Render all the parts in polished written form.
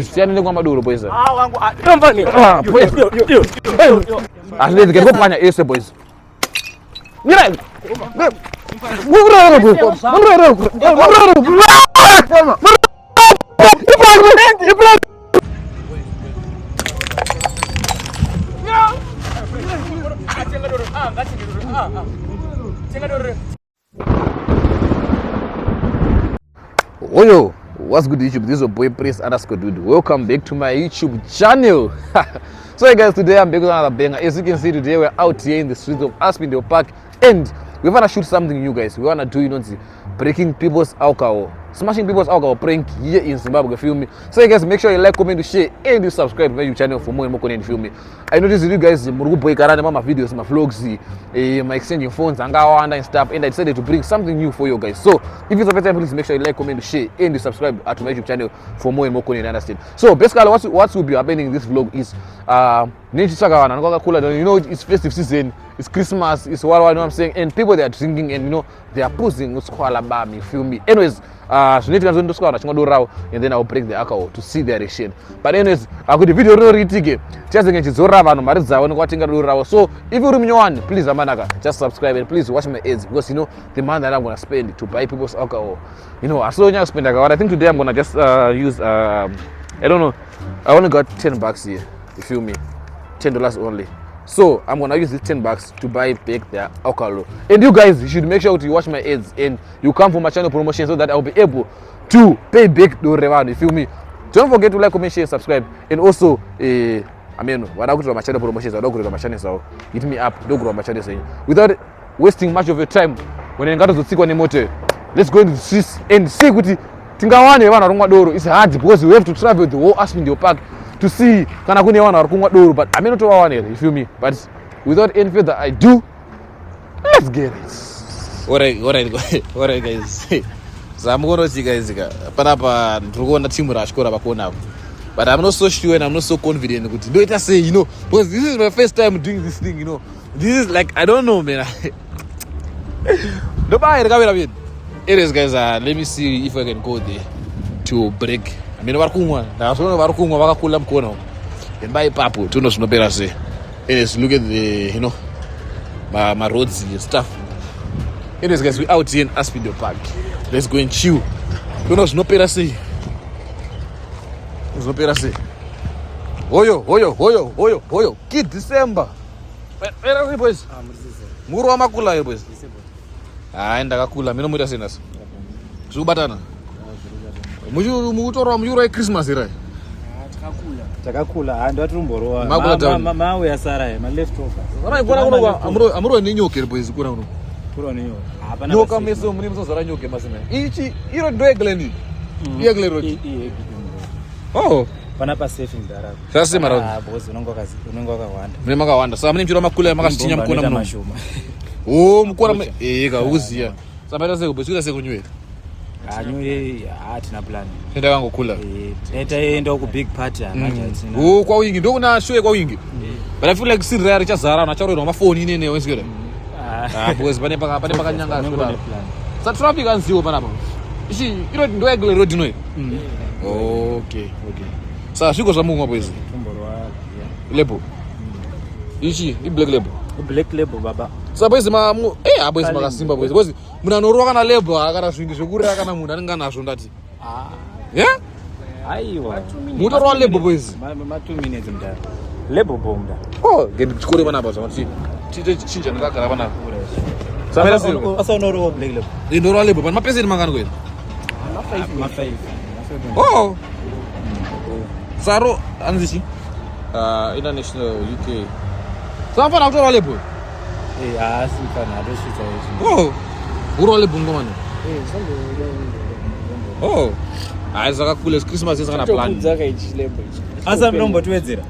Siani ngoma maduro boys. Ah wangu. Mfani. Boys. Asile ngekufanya ese boys. Mira. Oyo, what's good YouTube? This is your boy Prince_Dude. Welcome back to my YouTube channel. So hey guys, today I'm back with another banger. As you can see today we're out here in the streets of Aspindale Park and we wanna shoot something new guys. We wanna do, you know, breaking people's alcohol, smashing people's alcohol prank here in Zimbabwe, feel me? So hey guys, make sure you like, comment, share and you subscribe to my YouTube channel for more and more content, feel me? I noticed you guys boy my videos, my vlogs, my exchanging phones and stuff, and I decided to bring something new for you guys. So if it's the first time, please make sure you like, comment, share and you subscribe to my YouTube channel for more and more content, understand? So basically what will be happening in this vlog is you know, it's festive season, it's Christmas, it's what I know I'm saying, and people they are drinking and you know they are posing, you feel me? Anyways, and then I'll break the alcohol to see their reaction. But anyways, I got the video really ticket. So if you really want, please just subscribe and please watch my ads because you know the money that I'm gonna spend to buy people's alcohol. You know, I saw you spend I think today I'm gonna just use I don't know, I only got $10 here. You feel me? $10 only. So I'm gonna use this $10 to buy back their alcohol. And you guys, you should make sure to watch my ads and you come for my channel promotion so that I'll be able to pay back the reward. You feel me? Don't forget to like, comment, share, subscribe, and also I mean, when I go to my channel promotions, I don't go to my channel, so hit me up. Don't go to my channel saying without wasting much of your time. When you got to see one motor, let's go into the streets and see what it's hard because we have to travel the whole Aspindale Park to see but I mean not one, you feel me? But without any further ado, let's get it. Alright guys. So I'm gonna see guys but I'm not so sure and I'm not so confident. Do it I say, you know, because this is my first time doing this thing, you know. This is like I don't know, man. Anyways guys, let me see if I can go there to break. I mean, and buy papo to nos no better say. Anyways, look at the, you know, my roads and stuff. Anyways, guys, we out here in Aspindale Park. Let's go and chill. To nos no better say. No better say. Oyo. Kid December. Where are we, boys? Muru amakula here, boys. Enda kakula. Mino muda senas. Subatana. Mujuro Christmas here. Takakula and watumboroa mawe ya Sara ma leftover. Amuro ni nyoke boys kuna uno. Kuro ni nyoke. Hapana. Nyoka meso mnizo Sara nyoke maseme. Ichi iro doegle ni. Yegle roti. Oh. Pana pa safe ndara. Sasa mara. Boss unongoka wanda. Mimi wanda. Sasa mimi mchiro makula makashinya mkona mno. Oh mkona ka uzia. Sasa mara sasa kubesika sasa kunywe. Anywe atina plan. Nenda wangu kula. Nenda ku big party anajatina. Oh kwa wingi ndo una show kwa wingi. But I feel like si rare cha Zara na charo na phone nene wesikira. Boys bane paka nyanga sura. Sa traffic anziwo bana ba. Ishi iro ndo egle road no. Okay. Sa shiko za mungu boys. Tumborwa. Lebo. Ishi I black label baba. Sa boys boys makasimba boys. Boys muna norwa kana label akara swingi shukura kana muna ngana nazo ndati. Yeah? Aiwa. Mutorwa label boys. Ma 2 minutes mda. Label bomba. Oh, get chikore bana baza mati. Chinja ngakara bana. Samela sio. Asa norwa black label. Ni norwa label bana mapesa ni mangana kweli. Ma 5. Oh. Saro anzishi. International UK. Sampa na kutoa lebo. Simpa na do shita hizo. Oh. Uro lebo ngomani. Sambo. Oh. Aiza kule Christmas is kana plan. Zaka ichi lebo. Asa mnombo tuwezera.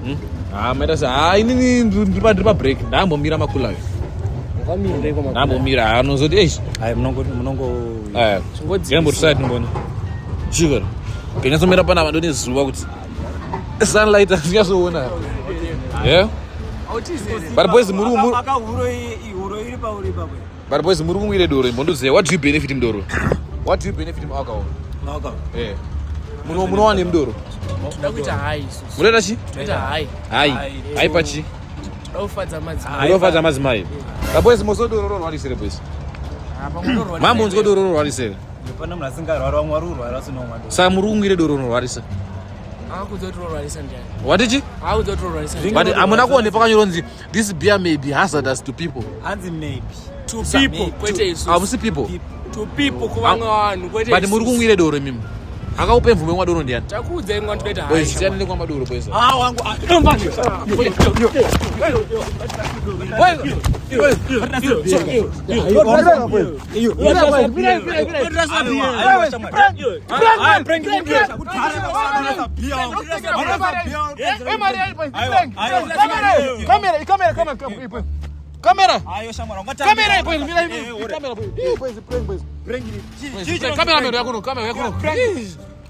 Meta sa inini ndripa break. Ndambo mira makulayo. Kwami ndeko makulayo. Ndambo mira anozoti eish. Mnongo. Ngembo side mbona. Sugar. Kenya somera pana mandoni zuwa kuti. Sunlight asiyasoona. Yeah. But boys muru iri pa uri baba. But boys muru ile doro mbondo ze what do you benefit mdoro? What do you benefit from alcohol? Alcohol. Yeah. munowane mudoro Ndakuita hai. Munoita chi? Ndakuita hai. Hai pachi. Ndofadza madzimai. Boys muzodoro rwarisire boys. Mambo nzodoro rwarisire. Pana munhu asingarwara vamwe vari kurwara sinomwa. Saka murungire doro rwarisa. Akuzotorwarisa ndiani? Watichi? Akuzotorwarisa. But amuna kuone pakanyoronzi this beer may be hazardous to people. Hanzi maybe. To people kwete isu. Amusi people. To people kuvanga vanhu kwete isu. But muri kungwire doro mimi. Akaupe mvume mwa doro ndiani? Takudza imwe ndoita hai. Boys tianende kwa madoro boys. Wangu. Camera. Ayo shamara ngata. Camera boys, camera yako, kamera yako.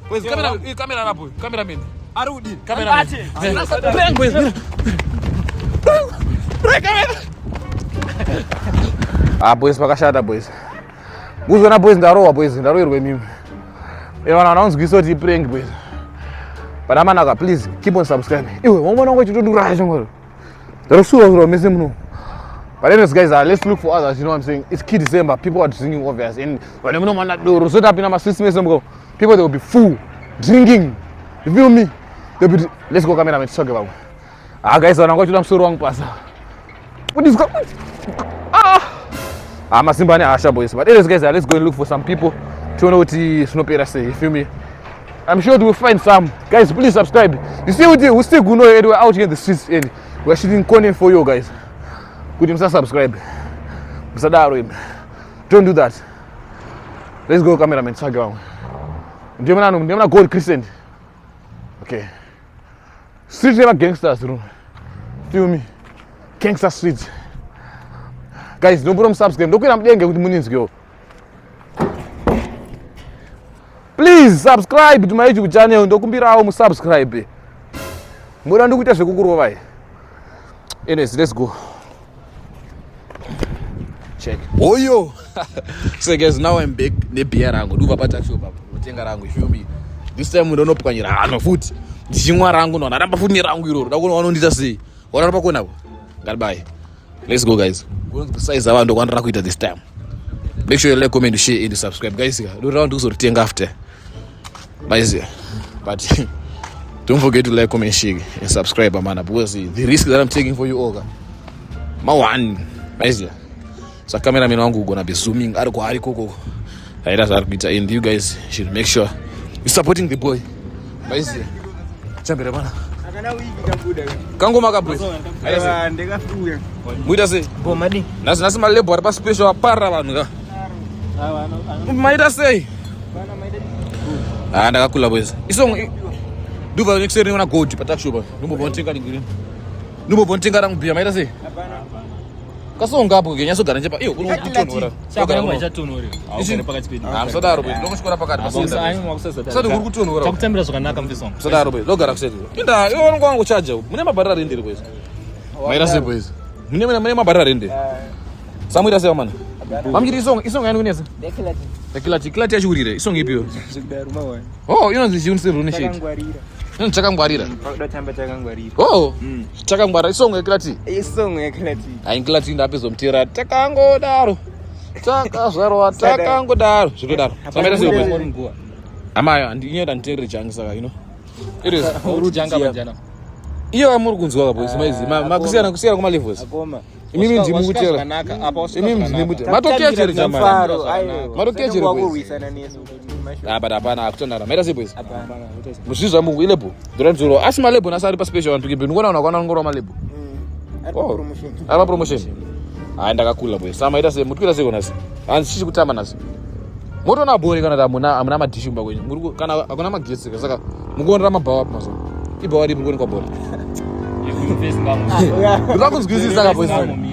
Boys, kamera hapo, cameraman. Arudi. Cameraman. Prank boys. Boys pakashata boys. Muzona boys ndarowa boys, ndaroerwe mimi. Wana anonzwisa kuti prank boys. But amanaka please keep on subscribing. Iwe wamona ngochitondura chongoro. Ndarosuwa mese muno. But anyways, guys, let's look for others. You know what I'm saying? It's key December. People are drinking obvious. And when you know man that do so that in my system, people they will be full, drinking. You feel me? They'll be. Let's go, cameraman. Talk about. Guys, I'm going to do so wrong, pastor. What is going? I'm a Simba Asha boys. But anyways, guys, let's go and look for some people to know what the Snowpiercer say. You feel me? I'm sure we will find some. Guys, please subscribe. You see what we still go anywhere out here in the streets. And we're shooting content for you guys. Could you subscribe? Don't do that. Let's go, cameraman. Check out. Do you gold Christian? Okay. Street never gangsters, bro. Feel me? Gangster streets. Guys, don't put on subscribe. Don't get with money, girl. Please subscribe to my YouTube channel. Don't subscribe. Anyways, let's go. Check. Oh yo. So guys, now I'm back. Ne beer rangu. Duva pata show baba. Utenga rangu, feel me. This time we don't know pukanyira ano foot. Ndishimwa rangu no. Naramba foot ni rangu iroro. Ndakona wanondita sei. Wanaramba kona. Goodbye. Let's go guys. We're going to size abantu kwandira kuita this time. Make sure you like, comment, share and subscribe guys. Do round to utenga after. Guys. But don't forget to like, comment, share and subscribe man because the risk that I'm taking for you all. Mawan. Guys. So cameraman wangu gonna be zooming ari koko. That's our bit and you guys should make sure you supporting the boy. Guys, chambere bana. Kango makaboy. Ndekafuya. Muita sei? Bomadi. Nasi malebo ari pa special para vanhu ka. Maita sei? Ndakakula boys. Isong duva next year una gold pa takshuba. Numbobontinga ngiri. Numbobontinga rangu bia maita sei? Kasonga hapo kenyaso garanje pa iyo kuno kutonora. Saka yangu achatonore. Awukone pakati pedu. Msadaro boys. Lokushikora pakati pasenda. Sadi kuri kutonora. Takutambira zvakanaka mfisong. Msadaro boys. Logara kuseti. Inda iwo wangu charger. Mune mabharara rende boys. Maira sei boys. Mune mabharara rende. Samuita sei man. Mamjiri isong yani kunesa. Dekilati yachurire. Isong ipiyo. Oh, inonzi chiunse runeshit. Chakangwarira. Oh, chakangwarira isongo ekilati. Isongo ekilati. Ainkilati ndapezomtira takangodaro. Takazvarwa takangodaro. Zvitodaro. Samaita sei boys. Amayo andinyenda nditerere changu saka, you know. It is urujanga banjana. Iyo amuri kunzwa boys. Maizi makusiyana kuma levels. Akoma. Imimi ndimutera. Imimi ndimutera. Matokea chere chamara. Matokea chere boys. But hapana akutonara. Maita sei boys. Musizwa mungu ilebo. Duranturo asima lebo nasari pa special antu kibe. Ngona unakwana ngoro malebo. Oh. Apa promotion. Ndakakula boys. Sama ita sei mutuira sei konasi. Ansichi kutamba nasi. Moto na bori kana amuna madishi mba kwenye. Muri kana akona magesi saka mungondera mabawa maso. Ibawa ri mungoni kwa bori. Ndakuzwizisa ka boys.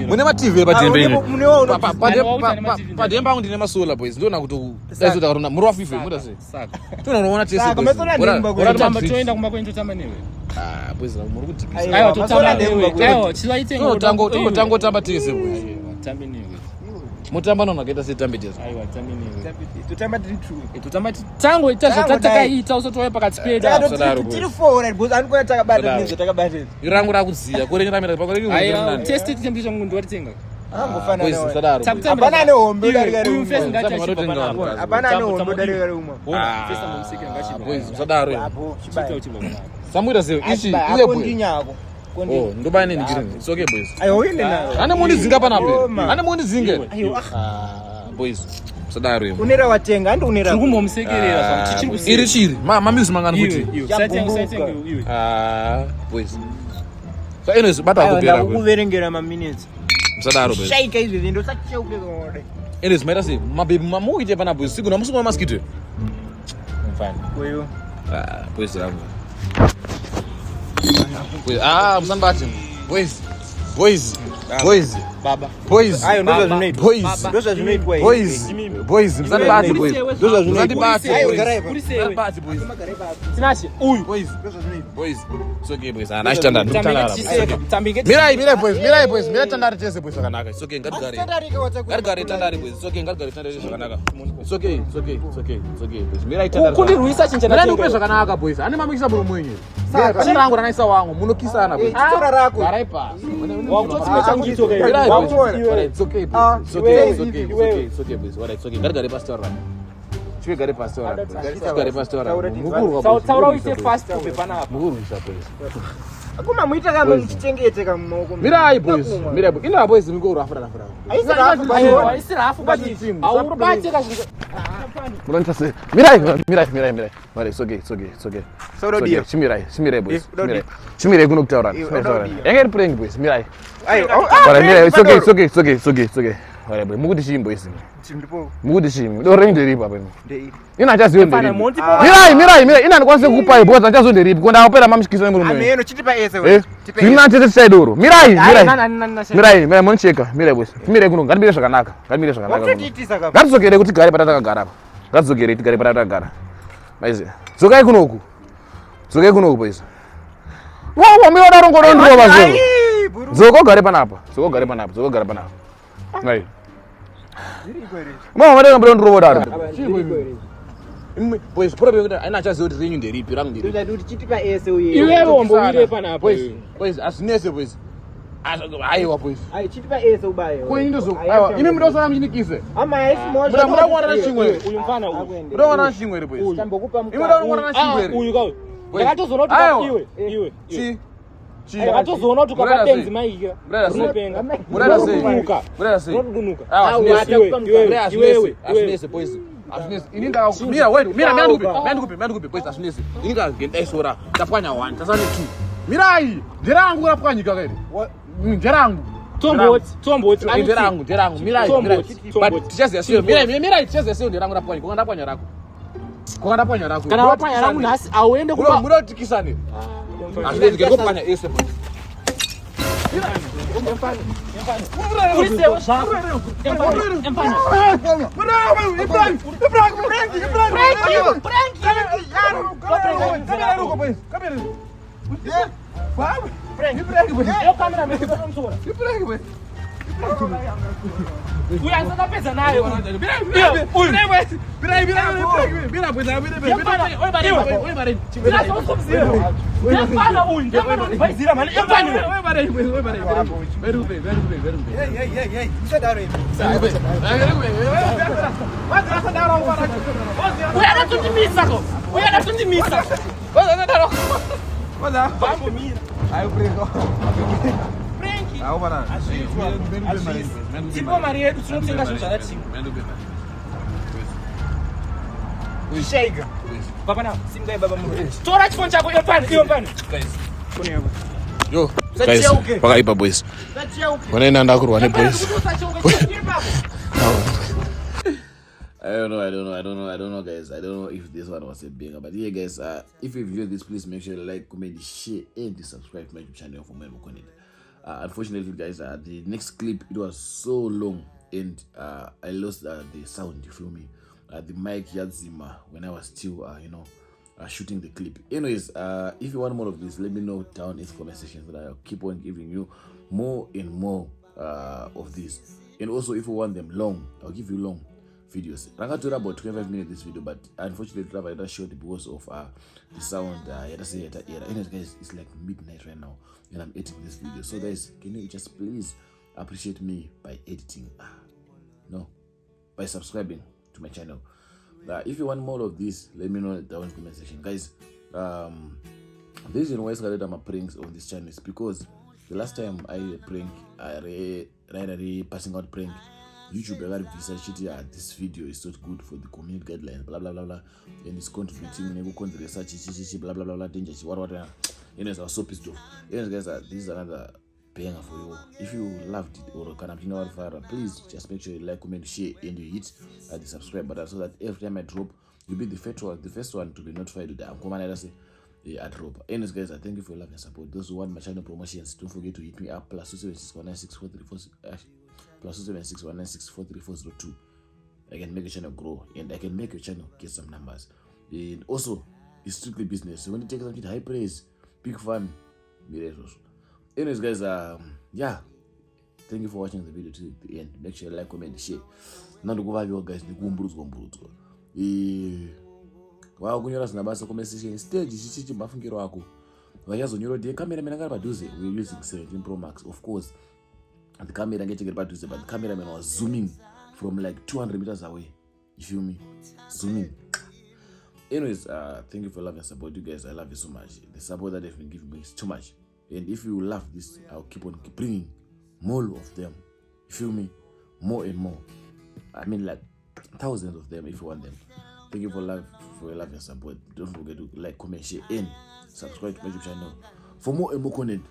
Mune ma TV pa dembe ine. Pa demba ndine masola boys. Ndona kuti ezo takarona muri wa FIFA muda sei. Saka. Tunoona tese. Saka mesona ndimba kwenye tamba toenda kumba kwenye tamba newe. Boys muri kutikisa. Ayo totamba newe. Ayo chiwaitengo tango tamba tese boys. Tambe newe. Mutamba nonakaita setambidzeza. Aiwa tambini. Tutamba tiri true. Tutamba tango tazvatakaita usatouya pakati pedu. Tiri 400 because anikoya takabata nezvo takabata. Irangu rakuziya kurengeramira pakore Aiwa test temperature mundu watitenga. Angofana boys nawo. sadaro. Apana nehondo darika Uyu rumwe. face ngati Marotenga achibva. vanhu. Apana nehondo darika rumwe. Face amusikira ngachibva. Boys sadaro. Apo Chita chibai. uchibva. Samuita sei ichi ile Apo boy. ndinyako. Oh, ndobane ndichiri. It's okay boys. Ayo ine nayo. Ane mundizinga panapo. man. Ane mundizinge. Ayo Boys sadaro imo. unera watenga andi unera. Tiri kumbomusekerera zvamuti tichiri kusiya. Iri chiri. Mamizi mangani kuti. Iwe. Boys. So anyways bata kupera. Kuverengera ma minutes. Sadaro boys. Shaika izvi ndo sacheuke ngode. Anyways maita sei mababy mamuite pana boys. Siku namusuku wa mosquito. Mfano. Koyo. Boys rangu. Musambati. Boys. Baba. Boys. Ayo ndo zvinoitwa. Boys. Ndo zvinoitwa. Boys. Musandibati boys. Ndo zvinoitwa. Musandibati Ayo boys. garai pa. Musandibati boys. Tinachi. Uyu. Boys. Ndo zvinoitwa. Boys. It's okay boys. Ana standard. Tambinge. Mirai boys. Mirai tandari chese boys zvakanaka. It's okay ngatigare. Standarika watsakuya. Ngatigare tandari boys. It's okay ngatigare tandari zvakanaka. It's okay boys. Mirai tandari. Kundirwisa chinjana Mirai ndikupe zvakanaka boys. Ane mamikisa bro mwenye. Saka rangu ranaisa wangu munokisana boys. Tora rako. Garai pasi. Wakutotsime changu chitoke. Mirai boys. Wakuona. It's okay boys. It's okay boys. It's okay. Ngatigare pasi taura. Chigare pasi taura. Chigare pasi taura. Mukuru. Saura uise fast kubve panapa. Mukuru isa boys. Akuma muita kama mchichengete kama maoko. Mirai boys. Ina boys miko rafura. Aiwa isirafu bati. Aurubateka zvinhu. Mulanta se. Mirai. Vale, it's okay. Sauro dia. Chimirai boys. Chimirai kunokutaura. Yanga playing boys. Mirai. Ayo. Vale, mirai. It's okay. Vale, boy. Mukuti chimbo isi. Chimdipo. Mukuti chimbo. Do range ripa beno. Ndei. Ina chaziyo Fana ndiripa. monti. Mirai. Ina ndikwanise kukupa because achazo ndiripa. Konda apera mamshikizo muri mwe. Ameno chitipa ese. Tipa. Zvina chete chaidoro. Mirai. Nana. Muncheka. Mirai boys. Mirai kuno ngatibire zvakanaka. Wakutitisa kama. Ngatidzokere kuti tigare patakagara apa. Ngatidzokere tigare patakagara. Maize. Dzokai kunoku boys. Wow, miona rongo ndrova zero. Dzoko gare panapa. Nai. Mama madena mbona ndrova dari. Boys, problem kuti aina chazi kuti renyu nderipi rangu ndiripi. Ndoda kuti chitipa ese uye. Iwe wombowire panapa. Boys, asinese boys. Aiwa boys. Ayi chitipa ese ubaye. Ko ini ndozo. Aiwa, imi mndosana mchinikise. Ama ese moja. Muda kuona chimwe. Uyu mfana uyu. Muda kuona chimwe boys. Tambokupa mkwa. Imi muda kuona chimwe. Uyu kawe. Ndakatozoona kuti iwe. Ndakatozoona kuti kapa benzi maika. Runopenga. Murada sei. Runokunuka. Iwe. Asinese boys. Asinese. Ini mira wait. Mira ndikupe boys asinese. Ini ngendesora. Tapwanya 1, tasani 2. Mirai. Nderangu rapwanyika kaidi. Nderangu. Tomboti. Nderangu. Mirai. But tichaziya sio. Mirai tichaziya sio nderangu rapwanyika. Kwandapwanya rako. Kana wapanya rangu nasi auende kuba. Muda tikisane. Asinese ngekopanya ese boys. Uyasakapedza nayo. Tipo Maria yedu tinotenga zvinhu zvakatiwa. Shake. Baba na simgai baba munhu. Tora chifoni chako iyo pani. Yo, guys, pakaipa boys. Wanaenda ndakurwa boys. I don't know, guys. I don't know if this one was a banger, but yeah, guys. If you enjoyed this, please make sure you like, comment, share, and subscribe to my YouTube channel for more content. Unfortunately, guys, the next clip it was so long, and I lost the sound. You feel me? The mic Zima when I was still, shooting the clip. Anyways, if you want more of this, let me know down in the comment section so that I'll keep on giving you more and more of this. And also, if you want them long, I'll give you long videos. I'm going to do about 25 minutes this video, but unfortunately, I don't show because of the sound. Anyways, guys, it's like midnight right now, and I'm editing this video. So, guys, can you just please appreciate me by editing? No, by subscribing to my channel. If you want more of this, let me know down in the comment section, guys. The reason why I started my pranks on this channel is because the last time I prank, I passing out prank, YouTube researched this video is not good for the community guidelines, blah blah blah blah, and it's contributing research, blah blah blah blah, danger, what. Anyways, I was so pissed off. Anyways, guys, this is another banger for you. If you loved it or can please just make sure you like, comment, share, and you hit the subscribe button so that every time I drop, you'll be the first one to be notified that I'm coming. I drop. Anyways, guys, I thank you for your love and support. Those who want my channel promotions, don't forget to hit me up +27619643402. I can make your channel grow and I can make your channel get some numbers. And also, it's strictly business. So when you take something high praise, big fun, anyways, guys, yeah, thank you for watching the video to the end. Make sure you like, comment, share. Now to go back, guys, wakunyora zinabasa comment section stage chichi mafungiro wako vachazonyora kuti cameraman akari padhuze. We're using 17 Pro Max, of course. The camera getting padhuze, but the cameraman was zooming from like 200 meters away. You feel me? Zooming. Anyways, thank you for love and support, you guys. I love you so much. The support that they've been giving me is too much. And if you love this, I'll keep on bringing more of them. You feel me? More and more. I mean, like thousands of them if you want them. Thank you for your love and support. Don't forget to like, comment, share, and subscribe to my YouTube channel for more and more content.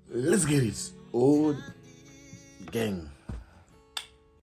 Let's get it. Oh, gang.